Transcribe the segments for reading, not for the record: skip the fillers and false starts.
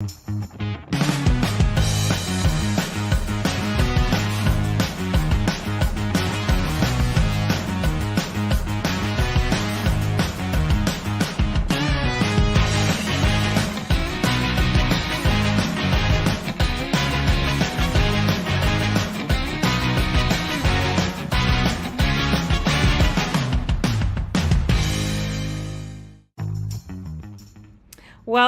Well,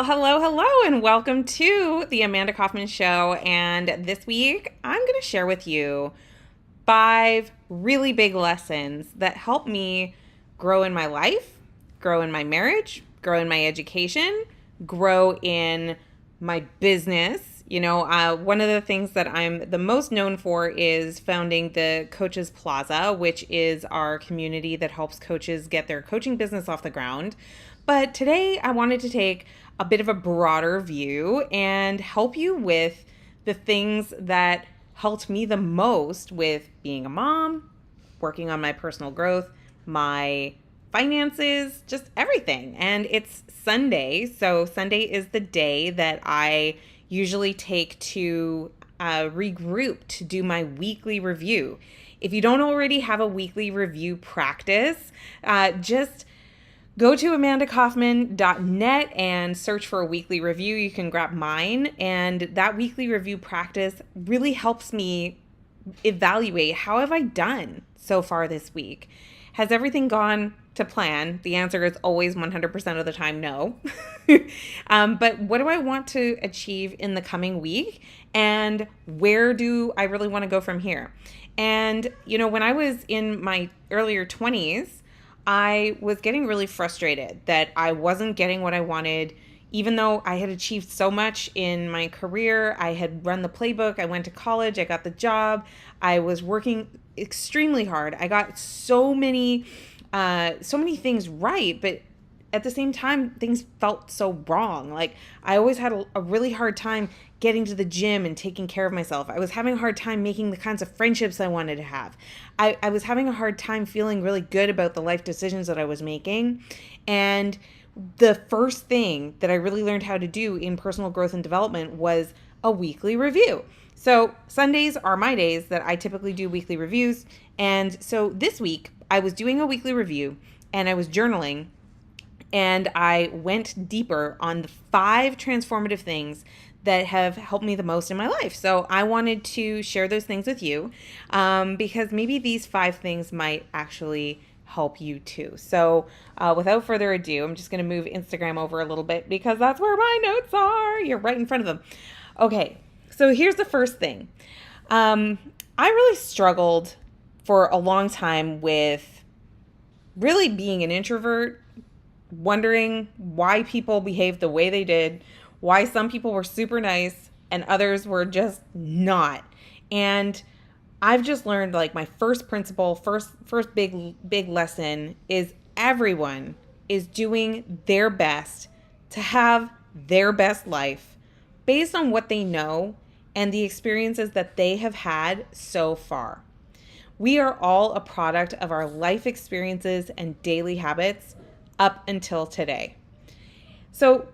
hello, and welcome to the Amanda Kaufman Show. And this week, I'm going to share with you 5 really big lessons that help me grow in my life, grow in my marriage, grow in my education, grow in my business. One of the things that I'm the most known for is founding the Coaches Plaza, which is our community that helps coaches get their coaching business off the ground. But today I wanted to take a bit of a broader view and help you with the things that helped me the most with being a mom, working on my personal growth, my finances, just everything. And it's Sunday. So Sunday is the day that I usually take to regroup to do my weekly review. If you don't already have a weekly review practice, just go to amandaKaufman.net and search for a weekly review. You can grab mine, and that weekly review practice really helps me evaluate how have I done so far this week. Has everything gone to plan? The answer is always 100% of the time no. But what do I want to achieve in the coming week? And where do I really want to go from here? And, when I was in my earlier 20s, I was getting really frustrated that I wasn't getting what I wanted, even though I had achieved so much in my career. I had run the playbook. I went to college. I got the job. I was working extremely hard. I got so many things right, but at the same time, things felt so wrong. Like I always had a really hard time getting to the gym and taking care of myself. I was having a hard time making the kinds of friendships I wanted to have. I was having a hard time feeling really good about the life decisions that I was making. And the first thing that I really learned how to do in personal growth and development was a weekly review. So Sundays are my days that I typically do weekly reviews. And so this week I was doing a weekly review and I was journaling. And I went deeper on the 5 transformative things that have helped me the most in my life. So I wanted to share those things with you because maybe these 5 things might actually help you too. So without further ado, I'm just going to move Instagram over a little bit because that's where my notes are. You're right in front of them. Okay, so here's the first thing. I really struggled for a long time with really being an introvert, wondering why people behaved the way they did, why some people were super nice and others were just not. And I've just learned, like, my first principle, first big lesson is everyone is doing their best to have their best life based on what they know and the experiences that they have had so far. We are all a product of our life experiences and daily habits up until today. So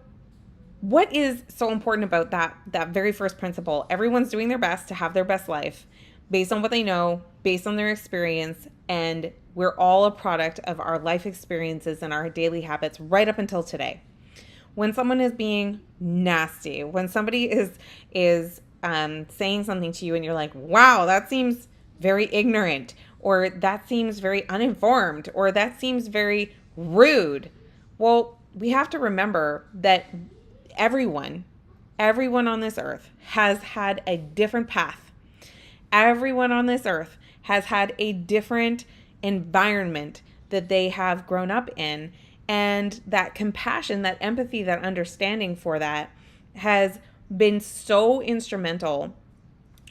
what is so important about that very first principle? Everyone's doing their best to have their best life based on what they know, based on their experience, and we're all a product of our life experiences and our daily habits right up until today. When someone is being nasty, when somebody is saying something to you and you're like, wow, that seems very ignorant, or that seems very uninformed, or that seems very rude. Well, we have to remember that everyone on this earth has had a different path. Everyone on this earth has had a different environment that they have grown up in. And that compassion, that empathy, that understanding for that has been so instrumental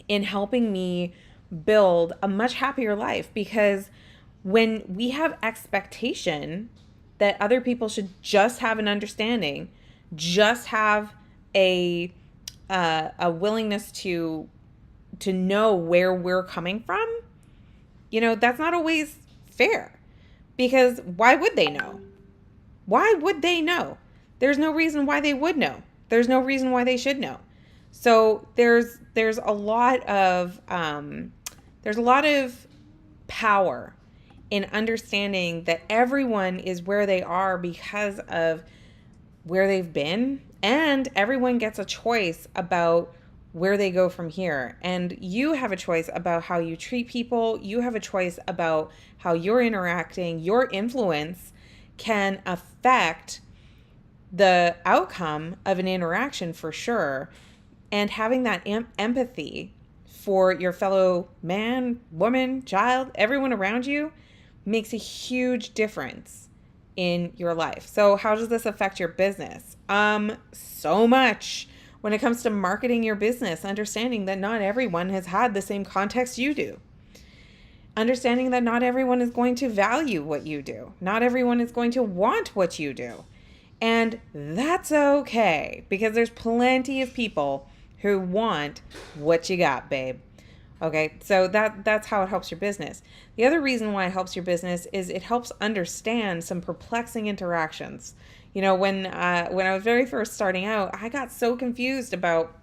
in helping me build a much happier life, because when we have expectation that other people should just have an understanding, just have a willingness to know where we're coming from, that's not always fair, because why would they know? Why would they know? There's no reason why they would know. there's no reason why they should know. So there's a lot of power in understanding that everyone is where they are because of where they've been, and everyone gets a choice about where they go from here. And you have a choice about how you treat people. You have a choice about how you're interacting. Your influence can affect the outcome of an interaction for sure. And having that empathy for your fellow man, woman, child, everyone around you makes a huge difference in your life. So how does this affect your business? So much. When it comes to marketing your business, understanding that not everyone has had the same context you do. Understanding that not everyone is going to value what you do. Not everyone is going to want what you do. And that's okay, because there's plenty of people who want what you got, babe. Okay, so that's how it helps your business. The other reason why it helps your business is it helps understand some perplexing interactions. You know, when I was very first starting out, I got so confused about,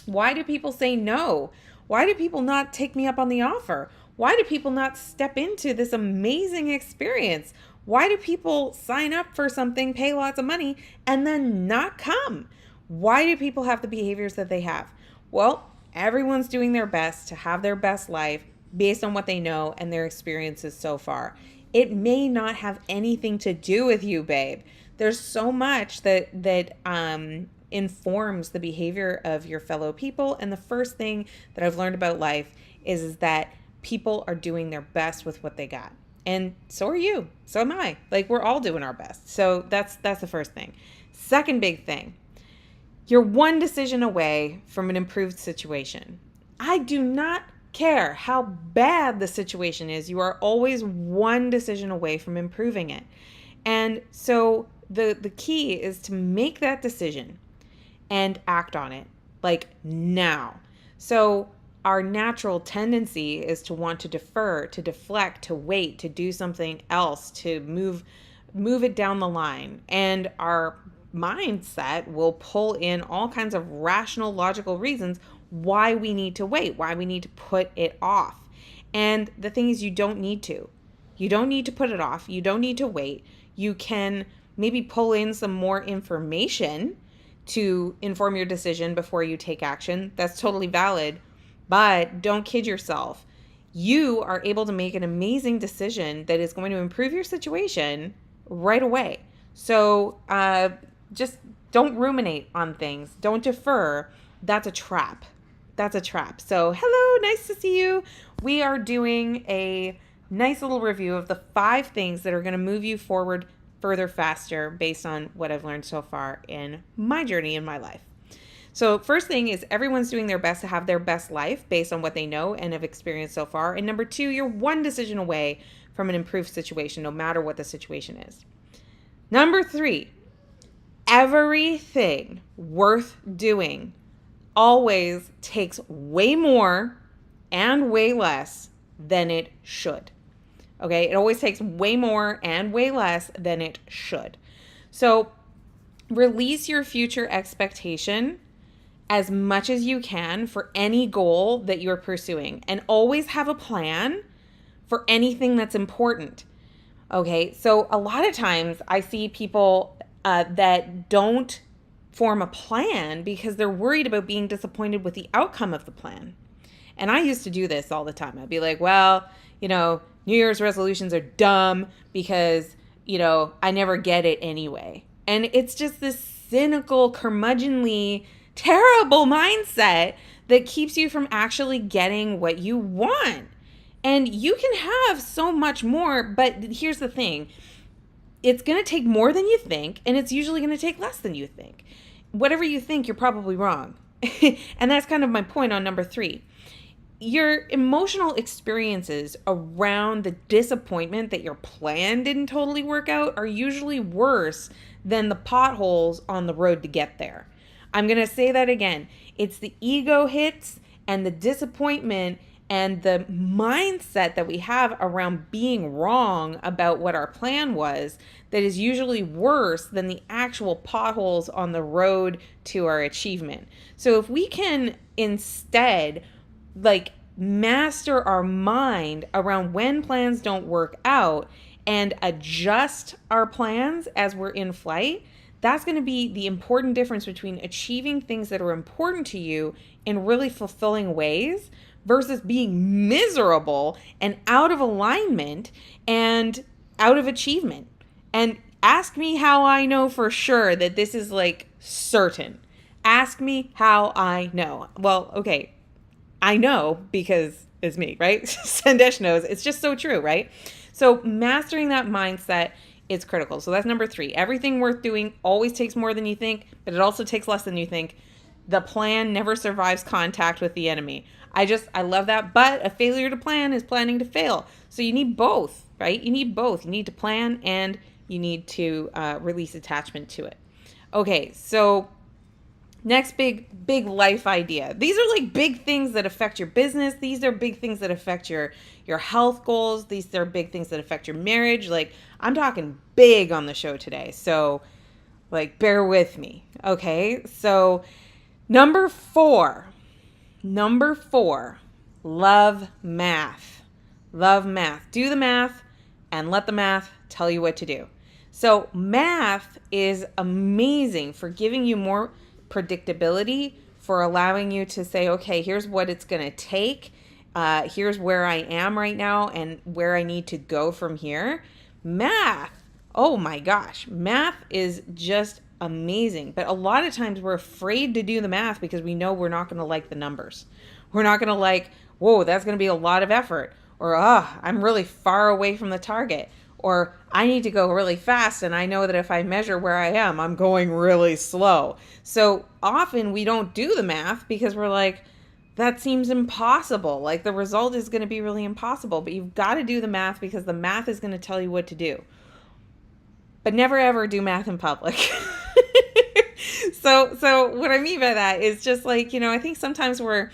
why do people say no? Why do people not take me up on the offer? Why do people not step into this amazing experience? Why do people sign up for something, pay lots of money, and then not come? Why do people have the behaviors that they have? Well, everyone's doing their best to have their best life based on what they know and their experiences so far. It may not have anything to do with you, babe. There's so much that informs the behavior of your fellow people. And the first thing that I've learned about life is that people are doing their best with what they got. And so are you. So am I. Like, we're all doing our best. So that's the first thing. Second big thing, you're one decision away from an improved situation. I do not care how bad the situation is. You are always one decision away from improving it. And so the key is to make that decision and act on it, like now. So our natural tendency is to want to defer, to deflect, to wait, to do something else, to move it down the line. And our mindset will pull in all kinds of rational, logical reasons why we need to wait, why we need to put it off. And the thing is, you don't need to. You don't need to put it off. You don't need to wait. You can maybe pull in some more information to inform your decision before you take action. That's totally valid, but don't kid yourself. You are able to make an amazing decision that is going to improve your situation right away. So just don't ruminate on things. Don't defer. That's a trap. That's a trap. So hello, nice to see you. We are doing a nice little review of the 5 things that are going to move you forward further faster based on what I've learned so far in my journey in my life. So first thing is, everyone's doing their best to have their best life based on what they know and have experienced so far. And number 2, you're one decision away from an improved situation, no matter what the situation is. Number 3, everything worth doing always takes way more and way less than it should. Okay, it always takes way more and way less than it should. So release your future expectation as much as you can for any goal that you're pursuing, and always have a plan for anything that's important. Okay, so a lot of times I see people that don't form a plan because they're worried about being disappointed with the outcome of the plan. And I used to do this all the time. I'd be like, well, New Year's resolutions are dumb because, I never get it anyway. And it's just this cynical, curmudgeonly, terrible mindset that keeps you from actually getting what you want. And you can have so much more, but here's the thing. It's going to take more than you think, and it's usually going to take less than you think. Whatever you think, you're probably wrong. And that's kind of my point on number 3. Your emotional experiences around the disappointment that your plan didn't totally work out are usually worse than the potholes on the road to get there. I'm going to say that again. It's the ego hits and the disappointment And the mindset that we have around being wrong about what our plan was, that is usually worse than the actual potholes on the road to our achievement. So if we can instead like master our mind around when plans don't work out and adjust our plans as we're in flight, that's going to be the important difference between achieving things that are important to you in really fulfilling ways versus being miserable and out of alignment and out of achievement. And ask me how I know for sure that this is like certain. Ask me how I know. Well, okay, I know because it's me, right? Sandesh knows. It's just so true, right? So mastering that mindset is critical. So that's number 3. Everything worth doing always takes more than you think, but it also takes less than you think. The plan never survives contact with the enemy. I love that. But a failure to plan is planning to fail. So you need both, right? You need both. You need to plan and you need to release attachment to it. Okay, so next big life idea. These are like big things that affect your business. These are big things that affect your health goals. These are big things that affect your marriage. Like, I'm talking big on the show today. So like, bear with me. Okay. So number 4, love math. Love math. Do the math and let the math tell you what to do. So math is amazing for giving you more predictability, for allowing you to say, okay, here's what it's going to take. Here's where I am right now and where I need to go from here. Math, oh my gosh, math is just amazing. But a lot of times we're afraid to do the math because we know we're not going to like the numbers. We're not going to like, whoa, that's going to be a lot of effort. Or, I'm really far away from the target. Or I need to go really fast and I know that if I measure where I am, I'm going really slow. So often we don't do the math because we're like, that seems impossible. Like, the result is going to be really impossible. But you've got to do the math because the math is going to tell you what to do. But never ever do math in public. So what I mean by that is just like, I think sometimes we're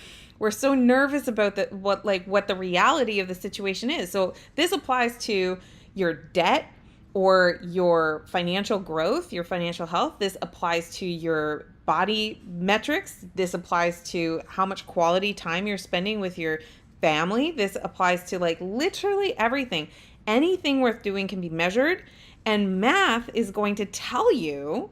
so nervous about what the reality of the situation is. So this applies to your debt or your financial growth, your financial health. This applies to your body metrics. This applies to how much quality time you're spending with your family. This applies to like literally everything. Anything worth doing can be measured, and math is going to tell you,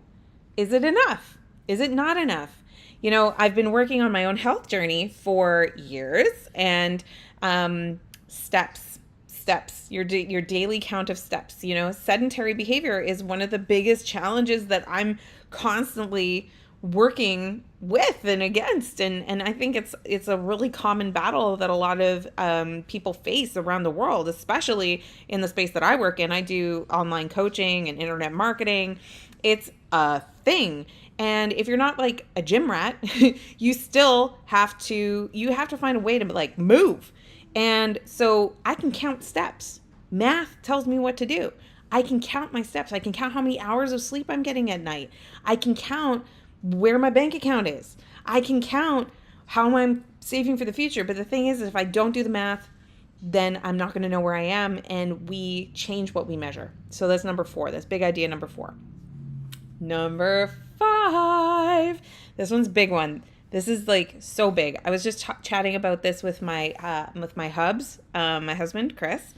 is it enough? Is it not enough? I've been working on my own health journey for years, and steps, your daily count of steps. Sedentary behavior is one of the biggest challenges that I'm constantly working with and against, and I think it's a really common battle that a lot of people face around the world, especially in the space that I work in. I do online coaching and internet marketing. It's a thing. And if you're not like a gym rat, you still have to find a way to like move. And so I can count steps. Math tells me what to do. I can count my steps. I can count how many hours of sleep I'm getting at night. I can count where my bank account is. I can count how I'm saving for the future. But the thing is, if I don't do the math, then I'm not going to know where I am, and we change what we measure. So that's number 4. That's big idea number 4. Number 5. This one's a big one. This is like so big. I was just chatting about this with my hubs, my husband, Chris,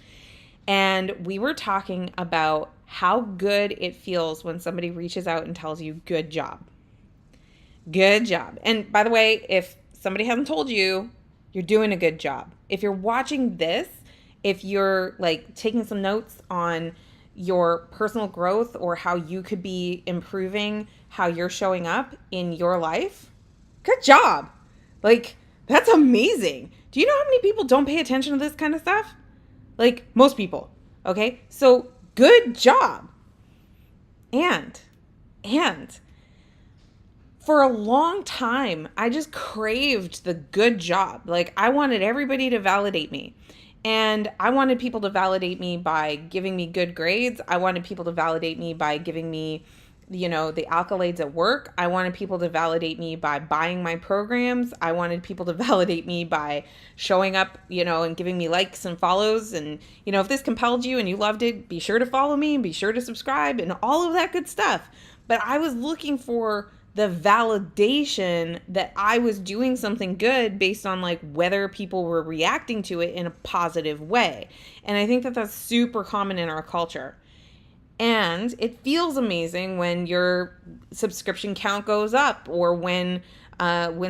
and we were talking about how good it feels when somebody reaches out and tells you, good job. Good job. And by the way, if somebody hasn't told you, you're doing a good job. If you're watching this, if you're like taking some notes on your personal growth or how you could be improving how you're showing up in your life, good job. Like, that's amazing. Do you know how many people don't pay attention to this kind of stuff? Like, most people. Okay? So, good job. And for a long time, I just craved the good job. Like, I wanted everybody to validate me. And I wanted people to validate me by giving me good grades. I wanted people to validate me by giving me the accolades at work. I wanted people to validate me by buying my programs. I wanted people to validate me by showing up, and giving me likes and follows. And, if this compelled you and you loved it, be sure to follow me and be sure to subscribe and all of that good stuff. But I was looking for the validation that I was doing something good based on like whether people were reacting to it in a positive way. And I think that that's super common in our culture. And it feels amazing when your subscription count goes up, or when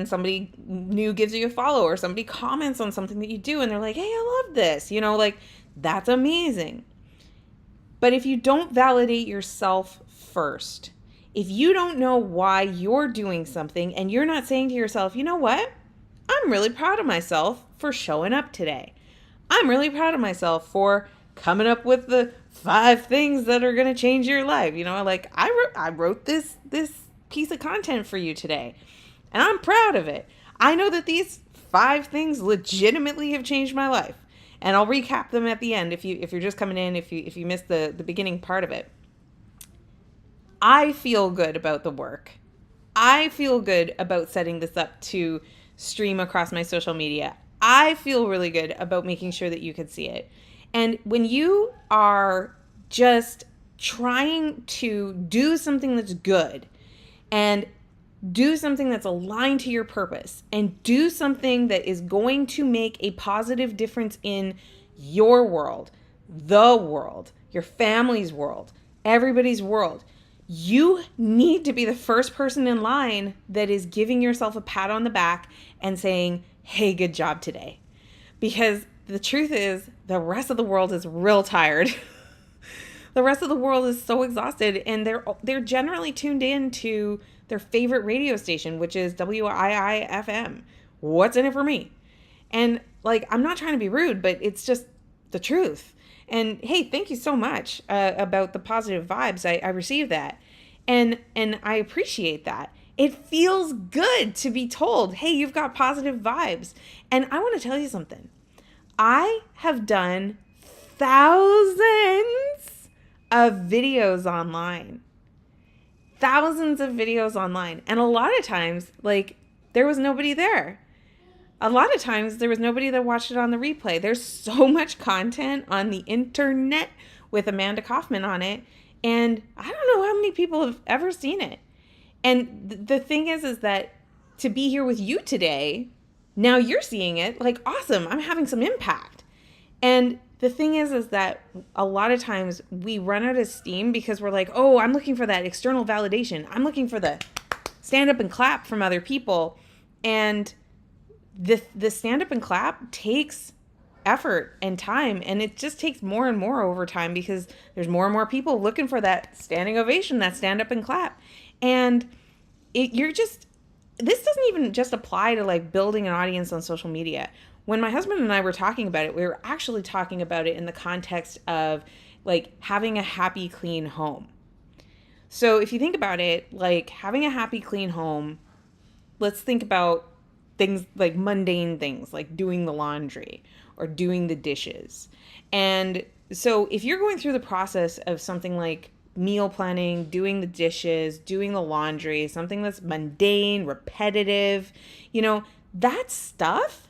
somebody new gives you a follow, or somebody comments on something that you do and they're like, hey, I love this, like that's amazing. But if you don't validate yourself first, if you don't know why you're doing something and you're not saying to yourself, you know what? I'm really proud of myself for showing up today. I'm really proud of myself for coming up with the 5 things that are going to change your life. Like I wrote this piece of content for you today and I'm proud of it. I know that these 5 things legitimately have changed my life. And I'll recap them at the end if you're just coming in, if you missed the beginning part of it. I feel good about the work. I feel good about setting this up to stream across my social media. I feel really good about making sure that you can see it. And when you are just trying to do something that's good and do something that's aligned to your purpose and do something that is going to make a positive difference in your world, the world, your family's world, everybody's world, you need to be the first person in line that is giving yourself a pat on the back and saying, hey, good job today. Because the truth is, the rest of the world is real tired. The rest of the world is so exhausted, and they're generally tuned in to their favorite radio station, which is WIIFM. What's in it for me? And like, I'm not trying to be rude, but it's just the truth. And hey, thank you so much about the positive vibes. I received that. And I appreciate that. It feels good to be told, hey, you've got positive vibes. And I want to tell you something. I have done thousands of videos online. Thousands of videos online. And a lot of times, like, there was nobody there. A lot of times there was nobody that watched it on the replay. There's so much content on the internet with Amanda Kaufman on it. And I don't know how many people have ever seen it. And the thing is that to be here with you today, now you're seeing it, like, awesome, I'm having some impact. And the thing is that a lot of times we run out of steam because we're like, oh, I'm looking for that external validation. I'm looking for the stand up and clap from other people. And the stand up and clap takes effort and time, and it just takes more and more over time because there's more and more people looking for that standing ovation, that stand up and clap. And this doesn't even just apply to like building an audience on social media. When my husband and I were talking about it, we were actually talking about it in the context of like having a happy, clean home. So if you think about it, like having a happy, clean home, let's think about things like mundane things like doing the laundry or doing the dishes. And so if you're going through the process of something like meal planning, doing the dishes, doing the laundry, something that's mundane, repetitive, that stuff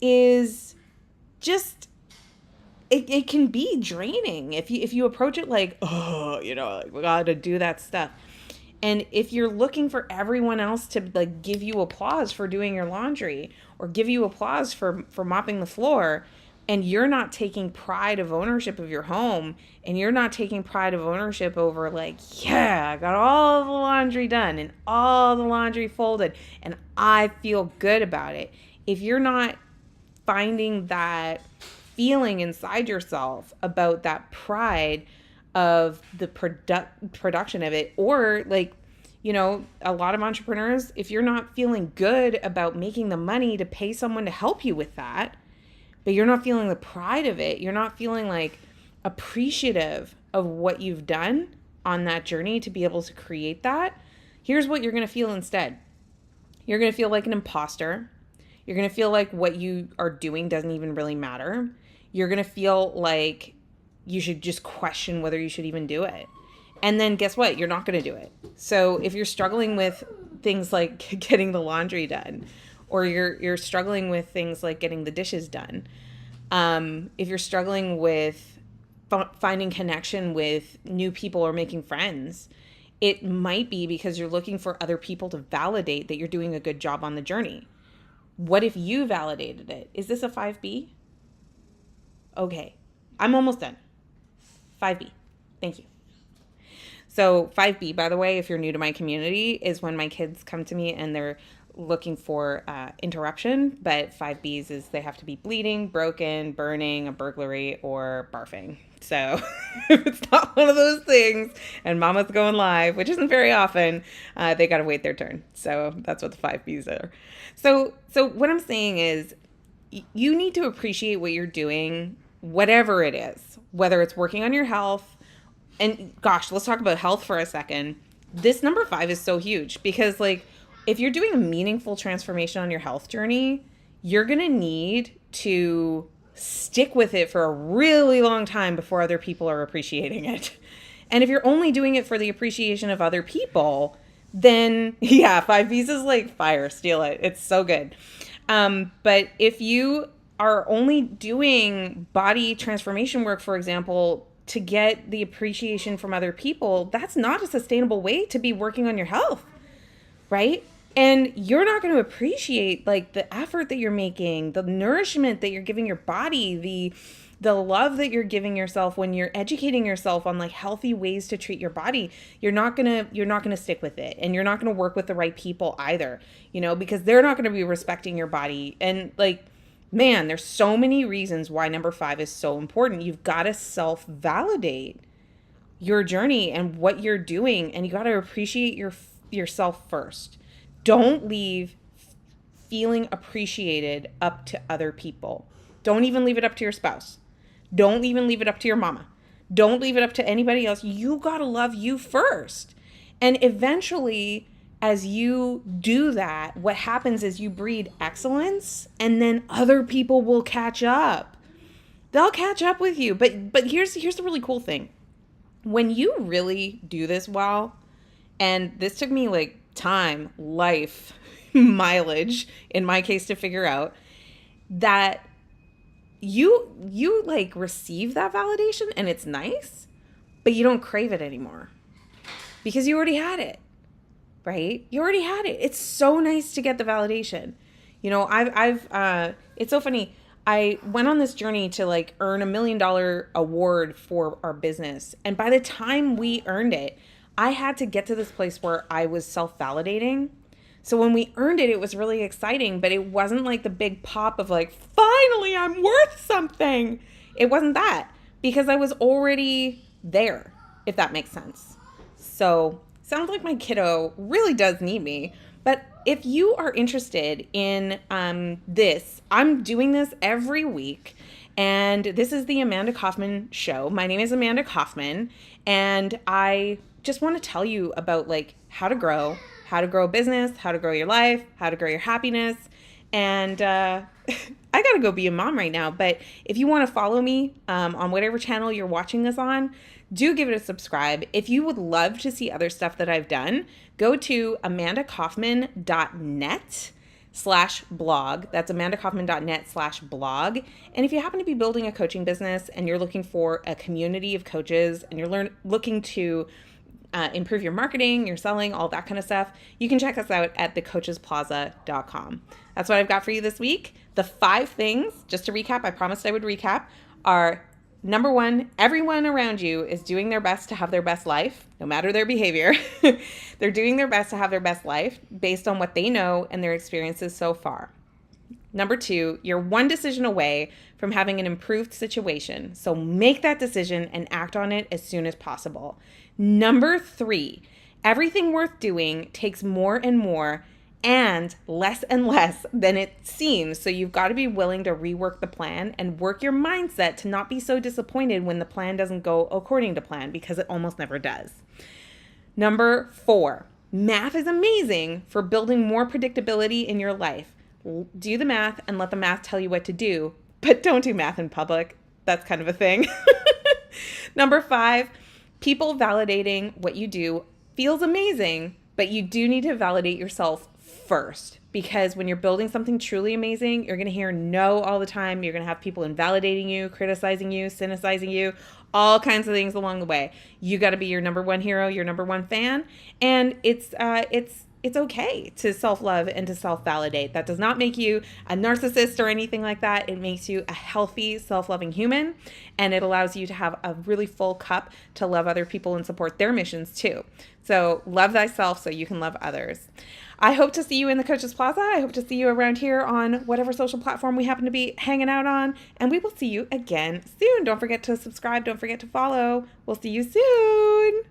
is just, it can be draining if you approach it like, oh, like we gotta do that stuff. And if you're looking for everyone else to like give you applause for doing your laundry or give you applause for mopping the floor, and you're not taking pride of ownership of your home, and you're not taking pride of ownership over like, yeah, I got all the laundry done and all the laundry folded and I feel good about it. If you're not finding that feeling inside yourself about that pride of the production of it, or like, a lot of entrepreneurs, if you're not feeling good about making the money to pay someone to help you with that, but you're not feeling the pride of it, you're not feeling like appreciative of what you've done on that journey to be able to create that, here's what you're going to feel instead. You're going to feel like an imposter. You're going to feel like what you are doing doesn't even really matter. You're going to feel like you should just question whether you should even do it. And then guess what? You're not going to do it. So if you're struggling with things like getting the laundry done, or you're struggling with things like getting the dishes done, if you're struggling with finding connection with new people or making friends, it might be because you're looking for other people to validate that you're doing a good job on the journey. What if you validated it? Is this a 5B? Okay, I'm almost done. 5B. Thank you. So 5B, by the way, if you're new to my community, is when my kids come to me and they're looking for interruption. But 5Bs is they have to be bleeding, broken, burning, a burglary, or barfing. So if it's not one of those things and mama's going live, which isn't very often, they got to wait their turn. So that's what the 5Bs are. So what I'm saying is you need to appreciate what you're doing, whatever it is, whether it's working on your health. And gosh, let's talk about health for a second. This number 5 is so huge because like if you're doing a meaningful transformation on your health journey, you're going to need to stick with it for a really long time before other people are appreciating it. And if you're only doing it for the appreciation of other people, then yeah, 5Bs is like fire, steal it. It's so good. But if you are only doing body transformation work, for example, to get the appreciation from other people, that's not a sustainable way to be working on your health, right? And you're not going to appreciate like the effort that you're making, the nourishment that you're giving your body, the love that you're giving yourself when you're educating yourself on like healthy ways to treat your body. You're not going to stick with it, and you're not going to work with the right people either, because they're not going to be respecting your body. And like, man, there's so many reasons why number 5 is so important. You've got to self-validate your journey and what you're doing, and you got to appreciate yourself first. Don't leave feeling appreciated up to other people. Don't even leave it up to your spouse. Don't even leave it up to your mama. Don't leave it up to anybody else. You got to love you first. And eventually, as you do that, what happens is you breed excellence, and then other people will catch up. They'll catch up with you. But here's the really cool thing. When you really do this well, and this took me like time, life, mileage, in my case, to figure out that you like receive that validation and it's nice, but you don't crave it anymore because you already had it, right? You already had it. It's so nice to get the validation. It's so funny. I went on this journey to like earn $1 million award for our business. And by the time we earned it, I had to get to this place where I was self-validating. So when we earned it, it was really exciting, but it wasn't like the big pop of like, finally, I'm worth something. It wasn't that because I was already there, if that makes sense. So sounds like my kiddo really does need me. But if you are interested in this, I'm doing this every week. And this is the Amanda Kaufman Show. My name is Amanda Kaufman. And I just want to tell you about like how to grow a business, how to grow your life, how to grow your happiness. And I got to go be a mom right now. But if you want to follow me on whatever channel you're watching this on, do give it a subscribe. If you would love to see other stuff that I've done, go to amandakaufman.net/blog. That's amandakaufman.net/blog. And if you happen to be building a coaching business and you're looking for a community of coaches and you're looking to improve your marketing, your selling, all that kind of stuff, you can check us out at thecoachesplaza.com. That's what I've got for you this week. The 5 things, just to recap, I promised I would recap, are number 1, everyone around you is doing their best to have their best life, no matter their behavior. They're doing their best to have their best life based on what they know and their experiences so far. Number 2, you're one decision away from having an improved situation. So make that decision and act on it as soon as possible. Number 3, everything worth doing takes more and more and less than it seems. So you've got to be willing to rework the plan and work your mindset to not be so disappointed when the plan doesn't go according to plan, because it almost never does. Number 4, math is amazing for building more predictability in your life. Do the math and let the math tell you what to do, but don't do math in public. That's kind of a thing. Number 5, People validating what you do feels amazing, but you do need to validate yourself first, because when you're building something truly amazing, you're going to hear no all the time. You're going to have people invalidating you, criticizing you, cynicizing you, all kinds of things along the way. You got to be your number one hero, your number one fan, and it's okay to self-love and to self-validate. That does not make you a narcissist or anything like that. It makes you a healthy, self-loving human, and it allows you to have a really full cup to love other people and support their missions too. So love thyself so you can love others. I hope to see you in the Coaches Plaza. I hope to see you around here on whatever social platform we happen to be hanging out on, and we will see you again soon. Don't forget to subscribe. Don't forget to follow. We'll see you soon.